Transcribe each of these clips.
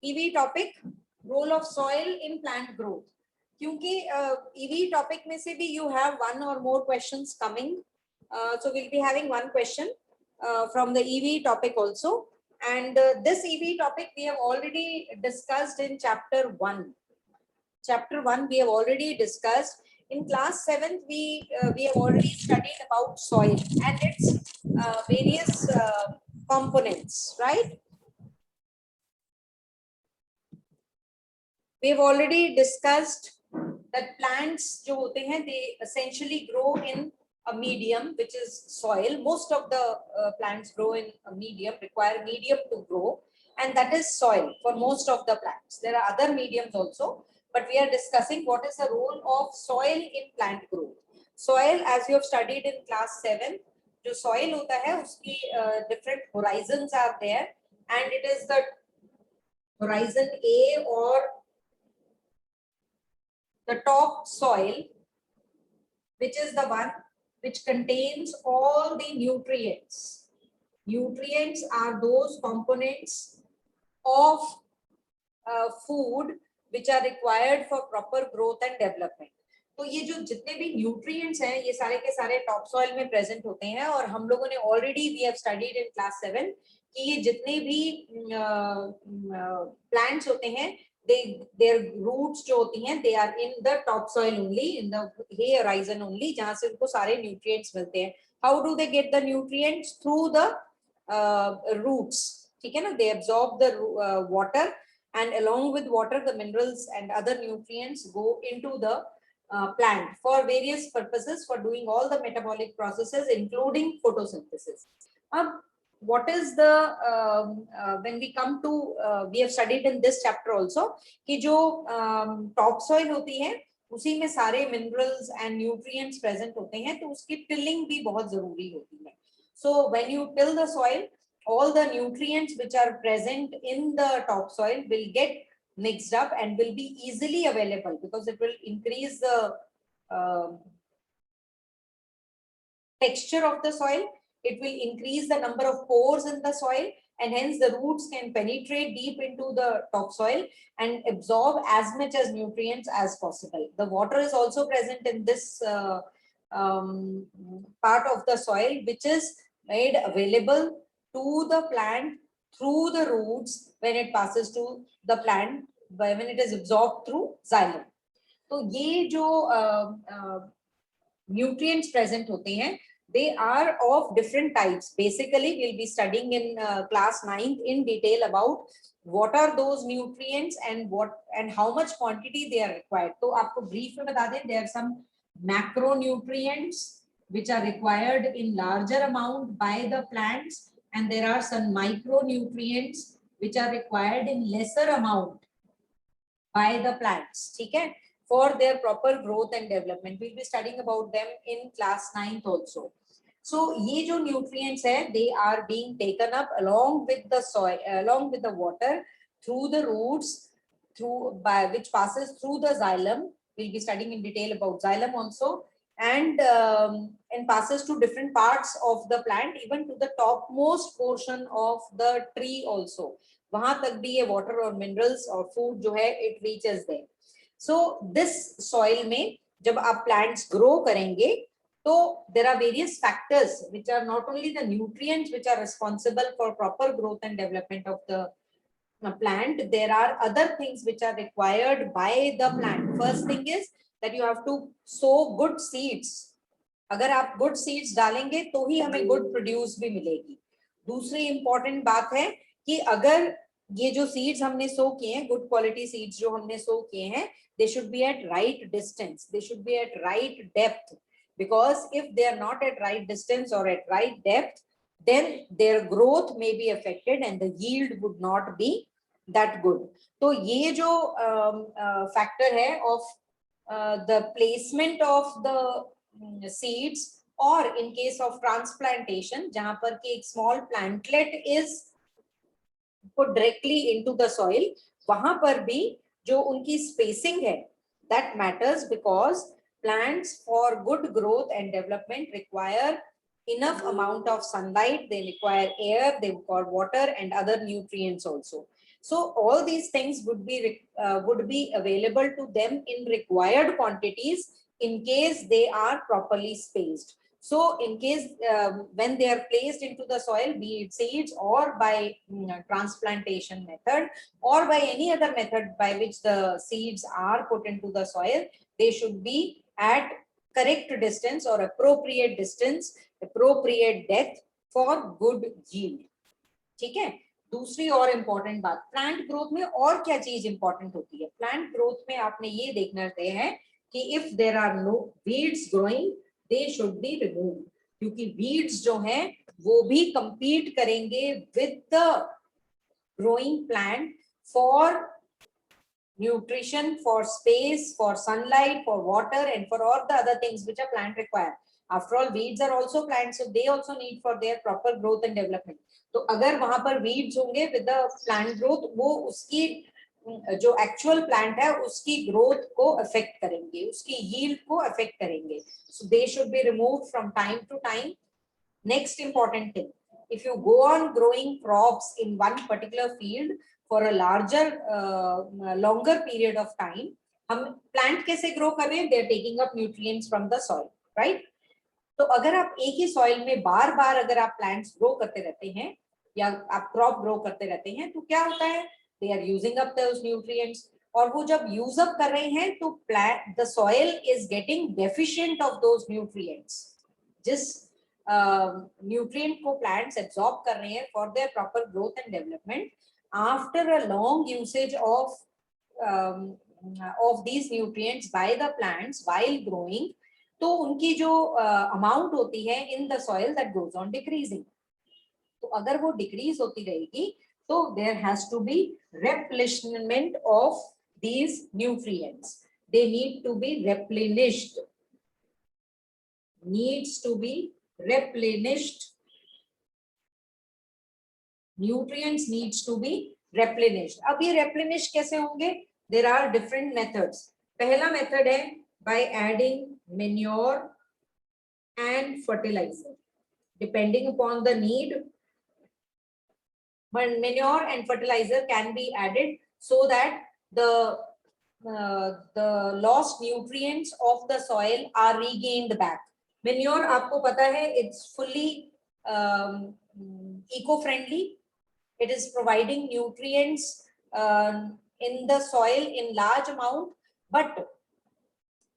EV topic, role of soil in plant growth. क्योंकि EV topic में से भी you have one or more questions coming, so we'll be having one question from the EV topic also, and this EV topic we have already discussed in chapter 1. Chapter 1 we have already discussed. In class 7th we have already studied about soil and its various components, right? We have already discussed that plants jo hote hain, they essentially grow in a medium which is soil. Most of the plants grow in a medium, require medium to grow, and that is soil for most of the plants. There are other mediums also, but we are discussing what is the role of soil in plant growth. Soil, as you have studied in class 7, jo soil hota hai uski different horizons are there, and it is the horizon A or the top soil, which is the one which contains all the nutrients. Nutrients are those components of food which are required for proper growth and development. तो ये जो जितने भी nutrients हैं ये सारे के सारे टॉप सॉइल में प्रेजेंट होते हैं, और हम लोगों ने already we have studied in class 7 कि ये जितने भी प्लांट्स होते हैं, their roots जो होती हैं they are in the top soil only, in the hay horizon only, जहां से उनको सारे nutrients मिलते हैं. How do they get the nutrients? Through the roots, ठीक है ना? They absorb the water, and along with water the minerals and other nutrients go into the plant for various purposes, for doing all the metabolic processes including photosynthesis. What is the when we come to we have studied in this chapter also कि जो top soil होती है उसी में सारे minerals and nutrients present होते हैं, तो उसकी tilling भी बहुत जरूरी होती है. So when you till the soil, all the nutrients which are present in the top soil will get mixed up and will be easily available, because it will increase the texture of the soil. It will increase the number of pores in the soil, and hence the roots can penetrate deep into the topsoil and absorb as much as nutrients as possible. The water is also present in this part of the soil, which is made available to the plant through the roots when it passes to the plant, when it is absorbed through xylem. तो ये जो nutrients present होते हैं, they are of different types. Basically we'll be studying in class 9th in detail about what are those nutrients and what and how much quantity they are required. तो आपको brief में बता दें, there are some macronutrients which are required in larger amount by the plants, and there are some micronutrients which are required in lesser amount by the plants, ठीक है, for their proper growth and development. We'll be studying about them in class 9th also. So ये जो nutrients है, they are being taken up along with the soil, along with the water, through the roots, through by which passes through the xylem. We'll be studying in detail about xylem also, and passes to different parts of the plant, even to the topmost portion of the tree also. वहां तक भी ये water और minerals और food जो है, it reaches there. So this soil में जब आप plants grow करेंगे, so there are various factors which are not only the nutrients which are responsible for proper growth and development of the plant. There are other things which are required by the plant. First thing is that you have to sow good seeds. अगर आप good seeds डालेंगे तो ही हमें good produce भी मिलेगी. दूसरी important बात है कि अगर ये जो seeds हमने sow किए हैं, good quality seeds जो हमने sow किए हैं, they should be at right distance. They should be at right depth. Because if they are not at right distance or at right depth, then their growth may be affected and the yield would not be that good. तो ये जो factor है of the placement of the seeds, or in case of transplantation, जहाँ पर कि एक small plantlet is put directly into the soil, वहाँ पर भी जो उनकी spacing है, that matters, because plants for good growth and development require enough amount of sunlight, they require air, they require water and other nutrients also. So all these things would be available to them in required quantities in case they are properly spaced. So in case when they are placed into the soil, be it seeds or by transplantation method or by any other method by which the seeds are put into the soil, they should be at correct distance or appropriate distance, appropriate depth for good yield. ठीक है. दूसरी और important बात, plant growth में और क्या चीज important होती है? प्लांट ग्रोथ में आपने ये देखना है कि if there are no weeds growing they should be removed, क्योंकि वीड्स जो हैं वो भी compete करेंगे with the growing plant for nutrition, for space, for sunlight, for water, and for all the other things which a plant require. After all, weeds are also plants, so they also need for their proper growth and development. तो अगर वहां पर weeds होंगे with the plant growth, वो उसकी जो actual plant है उसकी growth को affect करेंगे, उसकी yield को affect करेंगे. So they should be removed from time to time. Next important thing, if you go on growing crops in one particular field for a larger longer period of time, हम plant कैसे grow कर रहे हैं? They are taking up nutrients from the soil, right? तो अगर आप एक ही soil में बार बार अगर आप plants grow करते रहते हैं या आप crop grow करते रहते हैं तो क्या होता है? They are using up those nutrients, और वो जब use up कर रहे हैं तो the soil is getting deficient of those nutrients. जिस nutrient को plants absorb कर रहे हैं for their proper growth and development, after a long usage of these nutrients by the plants while growing, तो उनकी जो amount होती है in the soil that goes on decreasing. तो अगर वो decrease होती रहेगी तो there has to be replenishment of these nutrients. They need to be replenished. Needs to be replenished. Nutrients needs to be replenished. अब ये replenish कैसे होंगे? There are different methods. पहला method है by adding manure and fertilizer. Depending upon the need, but manure and fertilizer can be added so that the lost nutrients of the soil are regained back. Manure आपको पता है it's fully eco-friendly. It is providing nutrients in the soil in large amount, but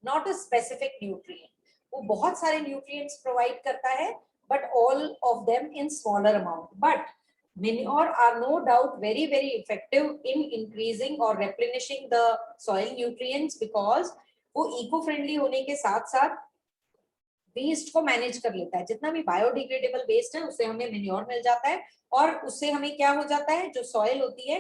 not a specific nutrient. वो बहुत सारे nutrients provide करता है, but all of them in smaller amount. But manure are no doubt very effective in increasing or replenishing the soil nutrients because वो eco-friendly होने के साथ साथ वेस्ट को मैनेज कर लेता है. जितना भी बायोडिग्रेडेबल वेस्ट है उससे हमें मेन्योर मिल जाता है और उससे हमें क्या हो जाता है, जो सॉइल होती है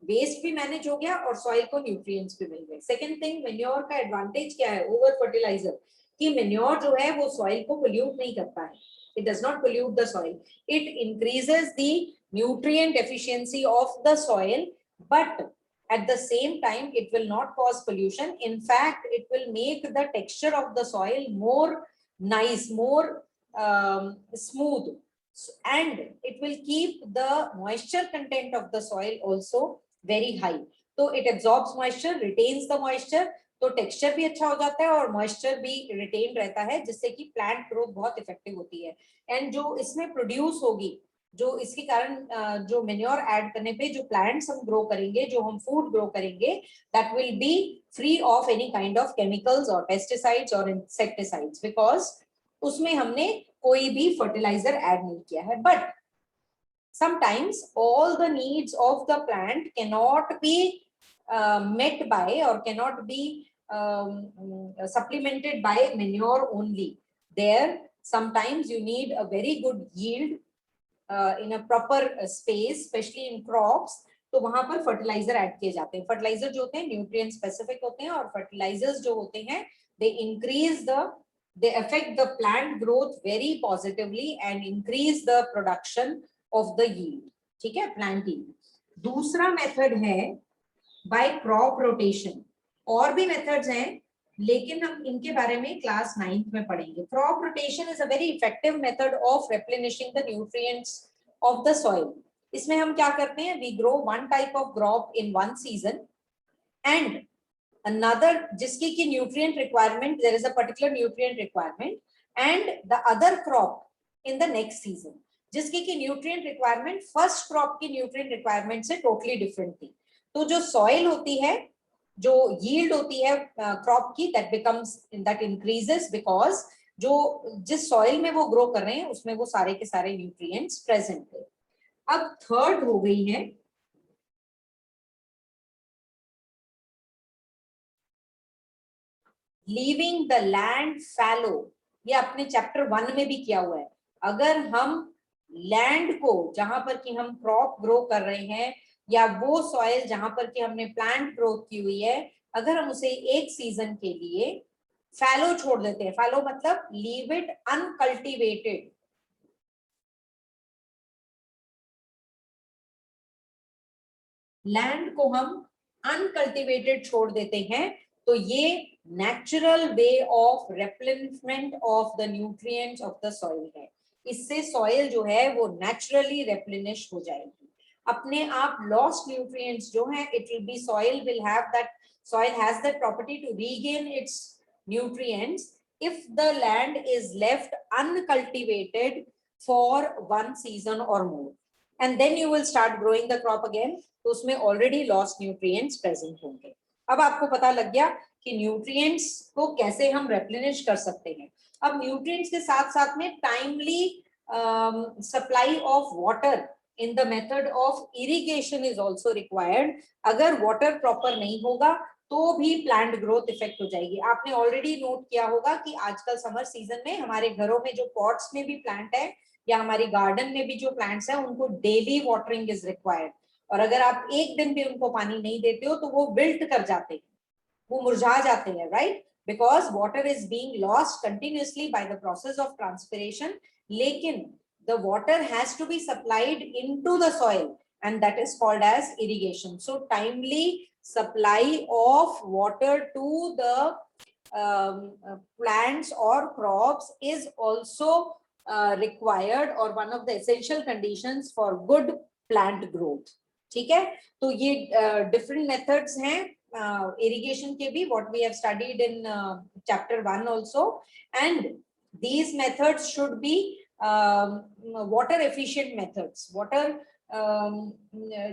वेस्ट भी मैनेज हो गया और सॉइल को न्यूट्रिएंट्स भी मिल गए. सेकंड थिंग, मेन्योर का एडवांटेज क्या है ओवर फर्टिलाइजर, कि मेन्योर जो है वो सॉइल को पोल्यूट नहीं करता है. It does not pollute the soil. It increases the nutrient efficiency of the soil, but at the same time it will not cause pollution. In fact, it will make the texture of the soil more nice, more smooth, and it will keep the moisture content of the soil also very high. So it absorbs moisture, retains the moisture, तो texture भी अच्छा हो जाता है और moisture भी retain रहता है, जिससे कि प्लांट ग्रोथ बहुत इफेक्टिव होती है. एंड जो इसमें प्रोड्यूस होगी, जो इसके कारण जो मेन्योर ऐड करने पे जो प्लांट्स हम ग्रो करेंगे, जो हम फूड ग्रो करेंगे, that will be free of any kind of chemicals और पेस्टिसाइड्स और इंसेक्टिसाइड्स, बिकॉज उसमें हमने कोई भी फर्टिलाइजर ऐड नहीं किया है. But sometimes all the needs of the plant cannot be met by or cannot be supplemented by manure only. There sometimes you need a very good yield in a proper space, especially in crops. तो वहां पर fertiliser add किए जाते हैं. Fertiliser जो होते हैं nutrient specific होते हैं और फर्टिलाइजर्स जो होते हैं they affect the plant growth very positively and increase the production of the yield. ठीक है, plant yield. दूसरा मेथड है by crop rotation. और भी मेथड्स हैं लेकिन हम इनके बारे में क्लास 9th में पढ़ेंगे. Crop rotation is a very effective method of replenishing the nutrients of the soil. इसमें हम क्या करते हैं, we grow one type of crop in one season and another जिसकी की nutrient requirement, there is a particular nutrient requirement and the other crop in the next season, जिसकी की nutrient requirement first crop की nutrient requirement से totally different थी। तो जो soil होती है, जो यील्ड होती है क्रॉप की, that becomes that increases because जो जिस सॉइल में वो ग्रो कर रहे हैं उसमें वो सारे के सारे न्यूट्रिएंट्स प्रेजेंट थे। अब थर्ड हो गई है लीविंग द लैंड फैलो। ये अपने चैप्टर 1 में भी किया हुआ है। अगर हम लैंड को जहां पर कि हम क्रॉप ग्रो कर रहे हैं या वो सॉइल जहां पर कि हमने प्लांट ग्रोथ की हुई है, अगर हम उसे एक सीजन के लिए फैलो छोड़ देते हैं, फैलो मतलब लीव इट अनकल्टिवेटेड, लैंड को हम अनकल्टिवेटेड छोड़ देते हैं, तो ये natural way of replenishment of the nutrients of the soil है। इससे सॉइल जो है वो नेचुरली रिप्लेनिश हो जाएगी। अपने आप लॉस्ट न्यूट्रिएंट्स जो है, it will be soil will have that, soil has that property to regain its nutrients if the land is left uncultivated for one season or more, and then you will start growing the crop again, तो उसमें already lost nutrients present होंगे। अब आपको पता लग गया कि nutrients को कैसे हम रेप्लेनिश कर सकते हैं। अब न्यूट्रिएंट्स के साथ साथ में timely supply of water in the method of irrigation is also required. अगर वाटर प्रॉपर नहीं होगा तो भी प्लांट ग्रोथ इफेक्ट हो जाएगी। आपने ऑलरेडी नोट किया होगा कि आजकल समर सीजन में हमारे घरों में जो पॉट्स में भी प्लांट है या हमारी गार्डन में भी जो प्लांट्स है उनको डेली वाटरिंग इज रिक्वायर्ड, और अगर आप एक दिन भी उनको पानी नहीं देते हो तो वो विल्ट कर जाते हैं, वो मुरझा जाते हैं, right, because water is being lost continuously by the process of transpiration. लेकिन the water has to be supplied into the soil and that is called as irrigation. So timely supply of water to the plants or crops is also required or one of the essential conditions for good plant growth. ठीक है, तो ये different methods हैं irrigation के भी, what we have studied in chapter 1 also, and these methods should be water efficient methods, water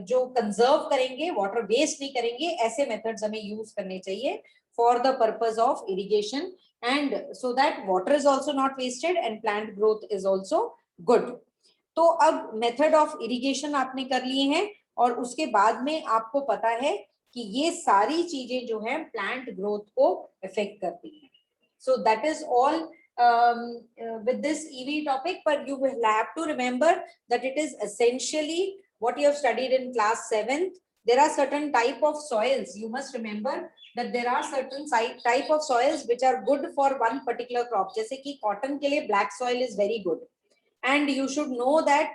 जो conserve करेंगे, water waste नहीं करेंगे, ऐसे मेथड्स हमें यूज करने चाहिए for the purpose of irrigation, and so that water is also not wasted and plant growth is also good. तो अब मेथड ऑफ इरिगेशन आपने कर लिए हैं और उसके बाद में आपको पता है कि ये सारी चीजें जो है प्लांट ग्रोथ को इफेक्ट करती हैं। So that is all with this EV topic, but you will have to remember that it is essentially what you have studied in class 7th. There are certain type of soils. You must remember that there are certain type of soils which are good for one particular crop. जैसे कि cotton के लिए black soil is very good, and you should know that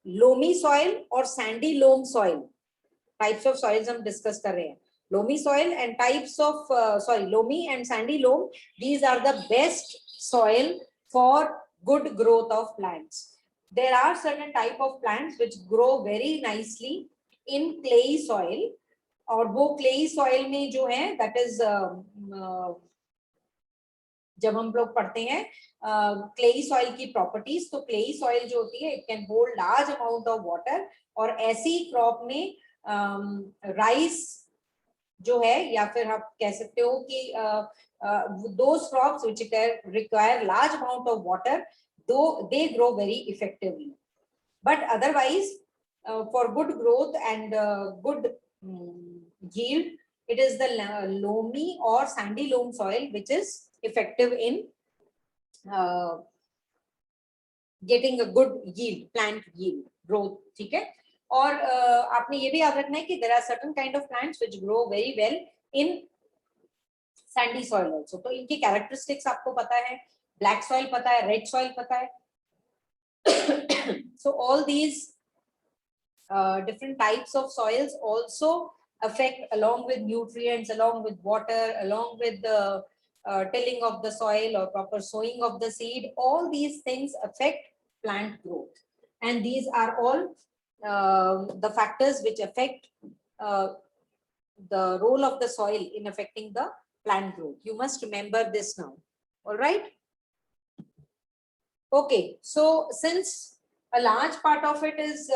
loamy soil or sandy loam soil types of soils हम discuss कर रहे हैं। Loamy soil and types of loamy and sandy loam, these are the best soil for good growth of plants. There are certain type of plants which grow very nicely in clay soil, और वो clay soil में जो है that is जब हम लोग पढ़ते हैं clay soil की properties, तो clay soil जो होती है it can hold large amount of water, और ऐसी crop में rice जो है, या फिर आप कह सकते हो कि those crops which require large amount of water, though they grow very effectively, but otherwise for good growth and good yield, it is the loamy or sandy loam soil which is effective in getting a good yield, plant yield growth, ठीक है। और आपने ये भी याद रखना है कि there are certain kind of plants which grow very well in sandy soil also, तो इनकी characteristics आपको पता है, black soil पता है, red soil पता है। So all these different types of soils also affect, along with nutrients, along with water, along with the tilling of the soil or proper sowing of the seed, all these things affect plant growth. and these are all the factors which affect the role of the soil in affecting the plant growth. You must remember this now. All right. Okay, so since a large part of it is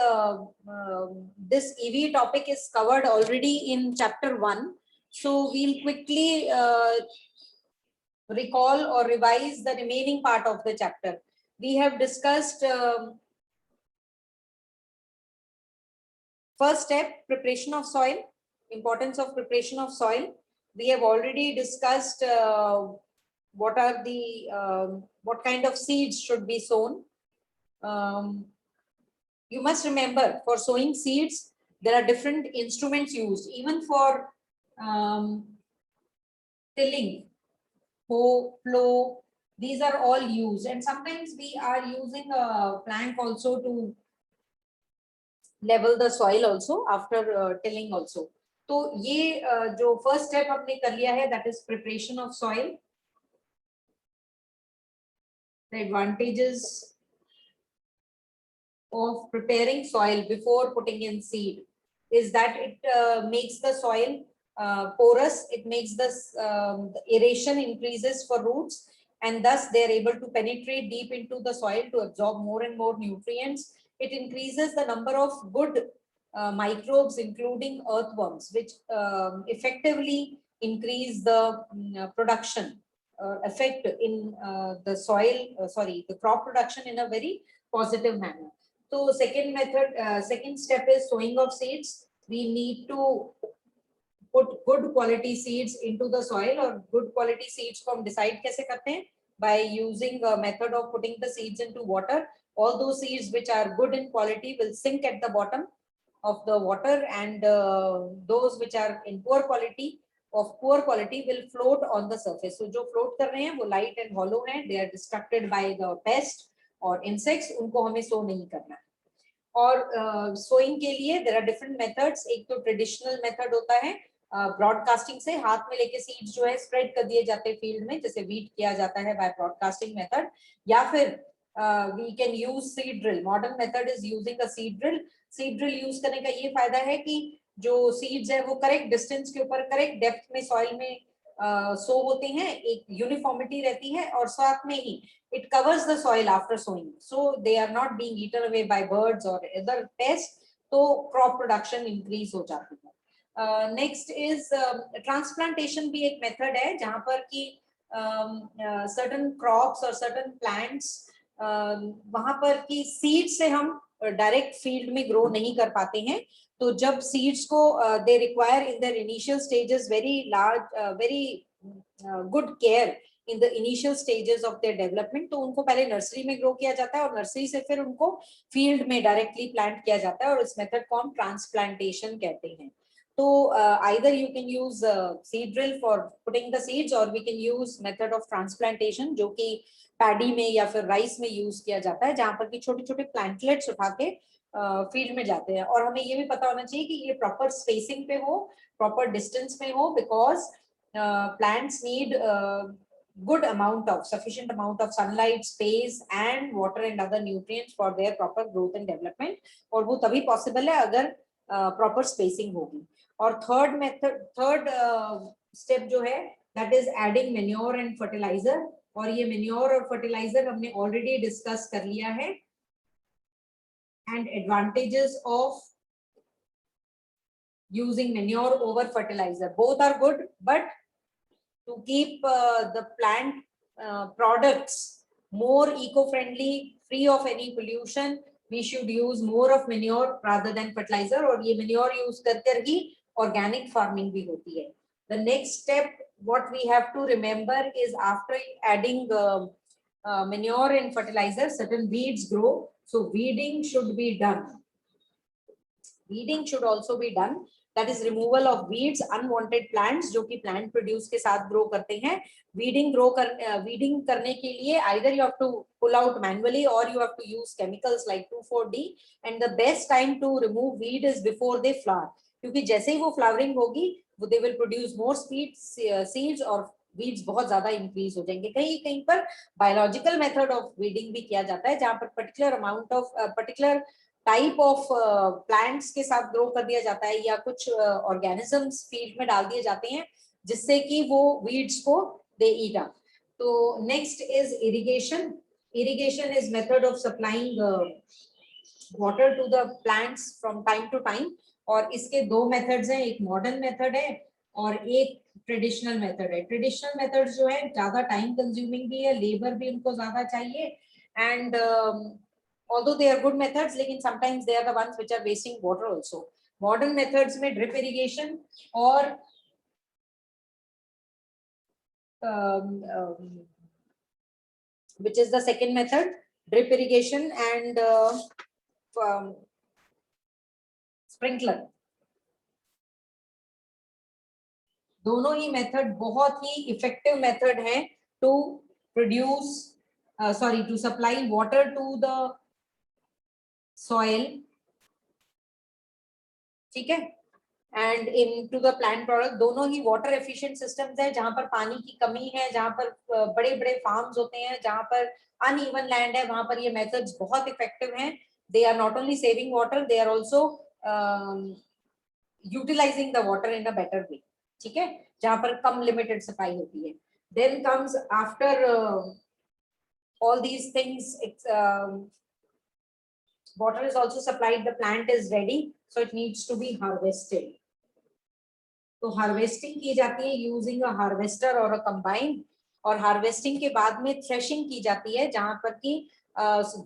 this EV topic is covered already in chapter 1, so we'll quickly recall or revise the remaining part of the chapter. We have discussed first step, preparation of soil, importance of preparation of soil. We have already discussed what are the what kind of seeds should be sown. You must remember, for sowing seeds, there are different instruments used, even for tilling, hoe, plow, these are all used. And sometimes we are using a plank also to level the soil also after tilling also. तो ये जो first step हमने कर लिया है, that is preparation of soil. The advantages of preparing soil before putting in seed is that it makes the soil porous, it makes the aeration increases for roots, and thus they are able to penetrate deep into the soil to absorb more and more nutrients. It increases the number of good microbes, including earthworms, which effectively increase the production effect in the soil, the crop production in a very positive manner. So second method, second step is sowing of seeds. We need to put good quality seeds into the soil, or good quality seeds को हम decide कैसे करते हैं? By using a method of putting the seeds into water. All those seeds which are good in quality will sink at the bottom of the water, and those which are in poor quality will float on the surface. So जो float कर रहे हैं वो light and hollow हैं, they are destructed by the pest और insects, उनको हमें सो नहीं करना है. और सोइंग के लिए देयर आर डिफरेंट मेथड्स. एक तो ट्रेडिशनल मेथड होता है ब्रॉडकास्टिंग से, हाथ में लेके सीड्स जो है स्प्रेड कर दिए जाते हैं फील्ड में, जैसे वीट किया जाता है बाय ब्रॉडकास्टिंग मेथड, या फिर we can use seed drill. Modern method is using a seed drill. Seed drill use करने का ये फायदा है कि जो सीड्स है वो करेक्ट डिस्टेंस के ऊपर करेक्ट डेप्थ में सॉइल में सो होते हैं, एक यूनिफॉर्मिटी रहती है, और साथ में ही it covers the soil after sowing, so they are not being eaten away by birds or other pests, so crop production increase हो जाती है. Next is transplantation भी एक method है जहाँ पर कि certain crops or certain plants वहाँ पर कि seed से हम direct field में grow नहीं कर पाते हैं, तो जब seeds को they require in their initial stages very large very good care in the initial stages of their development, तो उनको पहले नर्सरी में ग्रो किया जाता है और नर्सरी से फिर उनको फील्ड में डायरेक्टली प्लांट किया जाता है, और इस मेथड को हम ट्रांसप्लांटेशन कहते हैं. तो either you can use seed drill for putting the seeds, or we can use method of transplantation जो कि पैडी में या फिर राइस में यूज किया जाता है, जहाँ पर कि छोटे छोटे प्लांटलेट्स उठा के फील्ड में जाते हैं. और हमें ये भी पता होना चाहिए कि ये प्रॉपर स्पेसिंग पे हो, प्रॉपर डिस्टेंस में हो, because plants need good amount of sufficient amount of sunlight, space and water and other nutrients for their proper growth and development, और वो तभी possible है अगर proper spacing होगी. और third step जो है that is adding manure and fertilizer, और ये manure और fertilizer हमने already discuss कर लिया है. And advantages of using manure over fertilizer, both are good, but to keep the plant products more eco-friendly, free of any pollution, we should use more of manure rather than fertilizer. और ये manure use कर ही organic farming भी होती है. The next step what we have to remember is after adding manure and fertilizer, certain weeds grow, so weeding should be done. Weeding should also be done. That is removal of weeds, unwanted plants जो कि plant produce के साथ grow करते हैं. Weeding करने के लिए either you have to pull out manually or you have to use chemicals like 2,4-D, and the best time to remove weed is before they flower, क्योंकि जैसे ही वो flowering होगी they will produce more seeds, or weeds बहुत ज्यादा increase हो जाएंगे। कहीं कहीं पर बायोलॉजिकल मेथड ऑफ वीडिंग भी किया जाता है, जहां पर particular amount of particular type of plants के साथ ग्रो कर दिया जाता है, या कुछ ऑर्गेनिजम्स फील्ड में डाल दिए जाते हैं जिससे कि वो वीड्स को दे ईट अप। तो next is irrigation. Irrigation is method of supplying water to the plants from time to time, और इसके दो मेथड्स हैं, एक मॉडर्न मेथड है और एक ट्रेडिशनल मेथड है। ट्रेडिशनल मेथड जो है ज्यादा टाइम कंज्यूमिंग भी है, लेबर भी उनको ज्यादा चाहिए, and although they are good methods, लेकिन sometimes they are the ones which are wasting water also. Modern methods में drip irrigation और which is the second method, drip irrigation and sprinkler, दोनों ही मेथड बहुत ही इफेक्टिव मेथड है to produce to supply water to the soil, ठीक है, and into the plant product. दोनों ही वाटर एफिशिएंट सिस्टम्स है, जहां पर पानी की कमी है, जहां पर बड़े बड़े फार्म्स होते हैं, जहां पर अनइवन लैंड है, वहां पर ये मेथड्स बहुत इफेक्टिव हैं। They are not only saving water, they are also utilising the water in a better way, ठीक है, जहां पर कम लिमिटेड सप्लाई होती है। Then comes after all these things, it's water is also supplied, the plant is ready, so it needs to be harvested. तो harvesting की जाती है यूजिंग अ हार्वेस्टर और अ कंबाइन, और हार्वेस्टिंग के बाद में थ्रेशिंग की जाती है, जहां पर कि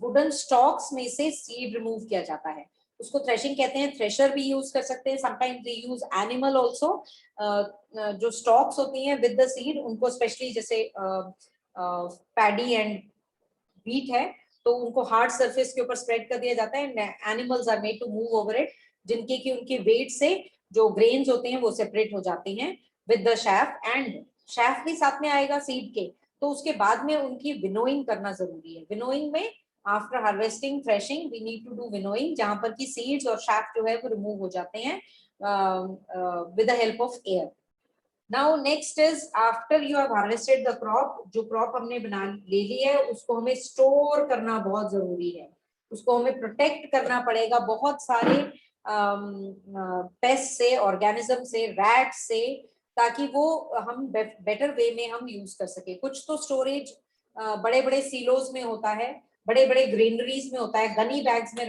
वुडन स्टॉक्स में से सीड रिमूव किया जाता है, उसको थ्रेशिंग कहते हैं। थ्रेशर भी यूज कर सकते हैं, sometimes they use animal also. जो स्टॉक्स होती हैं विद द सीड, उनको स्पेशली जैसे पैडी एंड व्हीट है, तो उनको हार्ड सरफेस के ऊपर स्प्रेड कर दिया जाता है, animals are made to move over it, जिनके कि उनके वेट से जो ग्रेन्स होते हैं वो सेपरेट हो जाते हैं with the chef, and chef भी साथ में आएगा सीड के। तो उसके बाद में उनकी विनोइंग करना जरूरी है। विनोइंग में after harvesting threshing we need to do winnowing, जहां पर की सीड्स और शैफ जो है वो रिमूव हो जाते हैं with the help of air. Now next is after you have harvested the crop, जो crop हमने बना ले ली है उसको हमें स्टोर करना बहुत जरूरी है, उसको हमें प्रोटेक्ट करना पड़ेगा बहुत सारे पेस्ट से, ऑर्गेनिज्म से, रैट से, ताकि वो हम बेटर वे में हम यूज कर सके। कुछ तो स्टोरेज बड़े बड़े सीलोज में होता है, बड़े बड़े ग्रेनरीज में होता है, गनी बैग्स में